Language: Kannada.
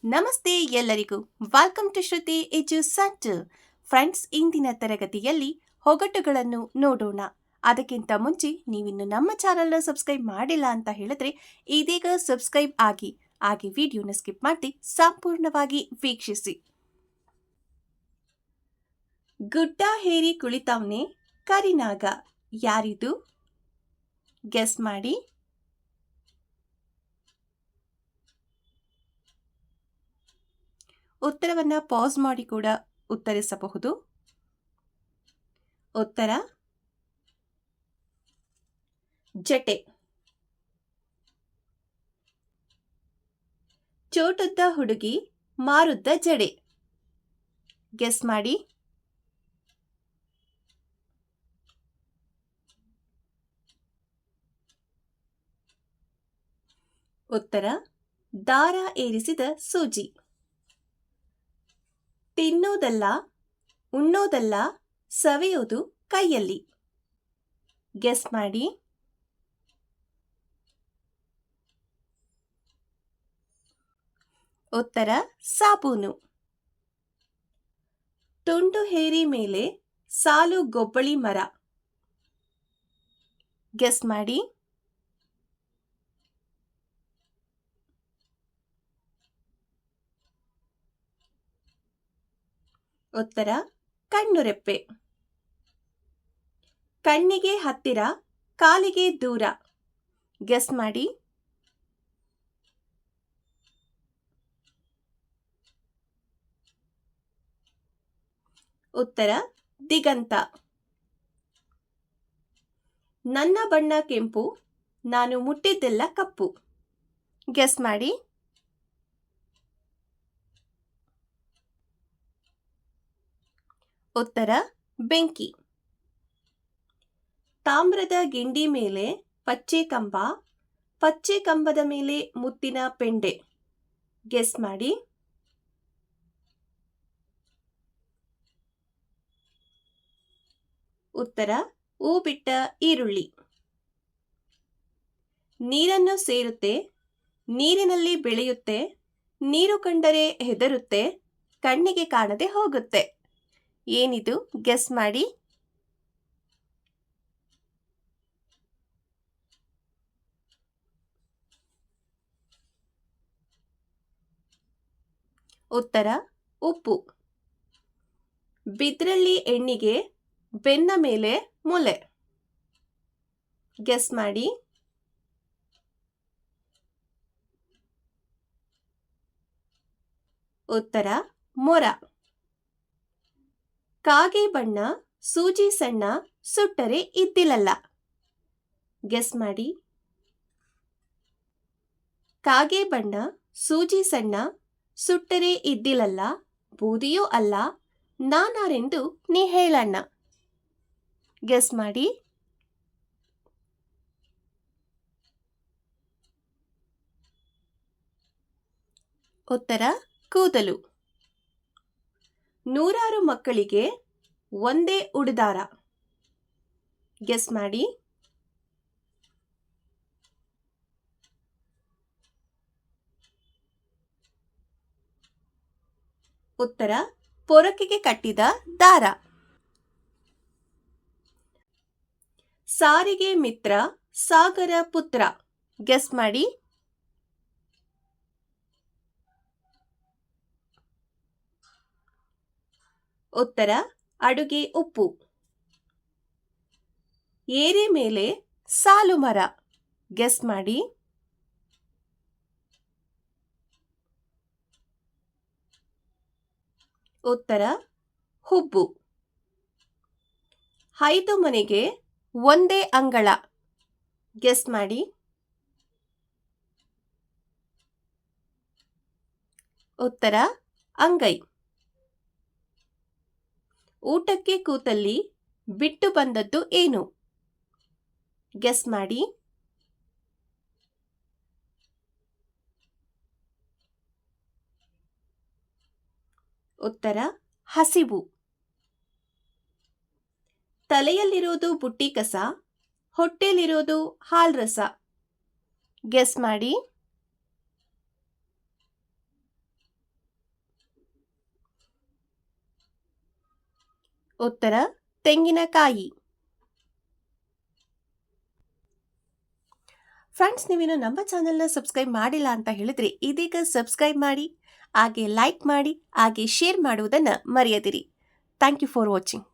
ನಮಸ್ತೆ ಎಲ್ಲರಿಗೂ. Welcome to Shruti edu centre. Friends, ಇಂದಿನ ತರಗತಿಯಲ್ಲಿ ಹೊಗಟುಗಳನ್ನು ನೋಡೋಣ. ಅದಕ್ಕಿಂತ ಮುಂಚೆ ನೀವಿನ್ನು ನಮ್ಮ ಚಾನಲ್ನ ಸಬ್ಸ್ಕ್ರೈಬ್ ಮಾಡಿಲ್ಲ ಅಂತ ಹೇಳಿದ್ರೆ ಇದೀಗ ಸಬ್ಸ್ಕ್ರೈಬ್ ಆಗಿ ಹಾಗೆ ವಿಡಿಯೋನ ಸ್ಕಿಪ್ ಮಾಡಿ ಸಂಪೂರ್ಣವಾಗಿ ವೀಕ್ಷಿಸಿ. ಗುಡ್ಡ ಹೇರಿ ಕುಳಿತವ್ನೆ ಕರಿನಾಗ. ಯಾರಿದು? ಗೆಸ್ ಮಾಡಿ. ಉತ್ತರವನ್ನ ಪಾಸ್ ಮಾಡಿ ಕೂಡ ಉತ್ತರಿಸಬಹುದು. ಉತ್ತರ ಜಟೆ. ಚೋಟುದ್ದ ಹುಡುಗಿ ಮಾರುದ್ದ ಜಡೆ. ಗೆಸ್ ಮಾಡಿ. ಉತ್ತರ ದಾರ ಏರಿಸಿದ ಸೂಜಿ. ತಿನ್ನೋದಲ್ಲ, ಉಣ್ಣೋದಲ್ಲ, ಸವೆಯೋದು ಕೈಯಲ್ಲಿ. ಗೆಸ್ ಮಾಡಿ. ಉತ್ತರ ಸಾಬೂನು. ತುಂಡು ಹೇರಿ ಮೇಲೆ ಸಾಲು ಗೊಬ್ಬಳಿ ಮರ. ಗೆಸ್ ಮಾಡಿ. ಉತ್ತರ ಕಣ್ಣುರೆಪ್ಪೆ. ಕಣ್ಣಿಗೆ ಹತ್ತಿರ, ಕಾಲಿಗೆ ದೂರ. ಗೆಸ್ ಮಾಡಿ. ಉತ್ತರ ದಿಗಂತ. ನನ್ನ ಬಣ್ಣ ಕೆಂಪು, ನಾನು ಮುಟ್ಟಿದ್ದೆಲ್ಲ ಕಪ್ಪು. ಗೆಸ್ ಮಾಡಿ. ಉತ್ತರ ಬೆಂಕಿ. ತಾಮ್ರದ ಗಿಂಡಿ ಮೇಲೆ ಪಚ್ಚೆ ಕಂಬ, ಪಚ್ಚೆ ಕಂಬದ ಮೇಲೆ ಮುತ್ತಿನ ಪೆಂಡೆ. ಗೆಸ್ ಮಾಡಿ. ಉತ್ತರ ಹೂ ಬಿಟ್ಟ ಈರುಳ್ಳಿ. ನೀರನ್ನು ಸೇರುತ್ತೆ, ನೀರಿನಲ್ಲಿ ಬೆಳೆಯುತ್ತೆ, ನೀರು ಕಂಡರೆ ಹೆದರುತ್ತೆ, ಕಣ್ಣಿಗೆ ಕಾಣದೆ ಹೋಗುತ್ತೆ. ಏನಿದು? ಗೆಸ್ ಮಾಡಿ. ಉತ್ತರ ಉಪ್ಪು. ಬಿದ್ರಲ್ಲಿ ಎಣ್ಣಿಗೆ, ಬೆನ್ನ ಮೇಲೆ ಮೊಲೆ. ಗೆಸ್ ಮಾಡಿ. ಉತ್ತರ ಮೊರ. ಕಾಗೆ ಬಣ್ಣ, ಸೂಜಿ ಸಣ್ಣ, ಸುಟ್ಟರೆ ಇದ್ದಿಲಲ್ಲ. ಗೆಸ್ ಮಾಡಿ. ಕಾಗೆ ಬಣ್ಣ, ಸೂಜಿ ಸಣ್ಣ, ಸುಟ್ಟರೆ ಇದ್ದಿಲಲ್ಲ, ಬೂದಿಯೂ ಅಲ್ಲ, ನಾನಾರೆಂದು ನೀ ಹೇಳಣ್ಣ. ಗೆಸ್ ಮಾಡಿ. ಉತ್ತರ ಕೂದಲು. ನೂರಾರು ಮಕ್ಕಳಿಗೆ ಒಂದೇ ಉಡುದಾರ. ಗೆಸ್ ಮಾಡಿ. ಉತ್ತರ ಪೊರಕೆಗೆ ಕಟ್ಟಿದ ದಾರ. ಸಾರಿಗೆ ಮಿತ್ರ, ಸಾಗರ ಪುತ್ರ. ಗೆಸ್ ಮಾಡಿ. ಉತ್ತರ ಅಡುಗೆ ಉಪ್ಪು. ಏರಿ ಮೇಲೆ ಸಾಲು ಮರ. ಗೆಸ್ ಮಾಡಿ. ಉತ್ತರ ಹುಬ್ಬು. 5 ಮನೆಗೆ ಒಂದೇ ಅಂಗಳ. ಗೆಸ್ ಮಾಡಿ. ಉತ್ತರ ಅಂಗೈ. ಊಟಕ್ಕೆ ಕೂತಲ್ಲಿ ಬಿಟ್ಟು ಬಂದದ್ದು ಏನು? ಗೆಸ್ ಮಾಡಿ. ಉತ್ತರ ಹಸಿವು. ತಲೆಯಲ್ಲಿರೋದು ಬುಟ್ಟಿ ಕಸ, ಹೊಟ್ಟೆಲಿರೋದು ಹಾಲ್ರಸ. ಗೆಸ್ ಮಾಡಿ. ಉತ್ತರ ತೆಂಗಿನಕಾಯಿ. ಫ್ರೆಂಡ್ಸ್, ನೀವೇನು ನಮ್ಮ ಚಾನೆಲ್ನ ಸಬ್ಸ್ಕ್ರೈಬ್ ಮಾಡಿಲ್ಲ ಅಂತ ಹೇಳಿದ್ರೆ ಇದೀಗ ಸಬ್ಸ್ಕ್ರೈಬ್ ಮಾಡಿ, ಹಾಗೆ ಲೈಕ್ ಮಾಡಿ, ಹಾಗೆ ಶೇರ್ ಮಾಡುವುದನ್ನು ಮರೆಯದಿರಿ. Thank you for watching.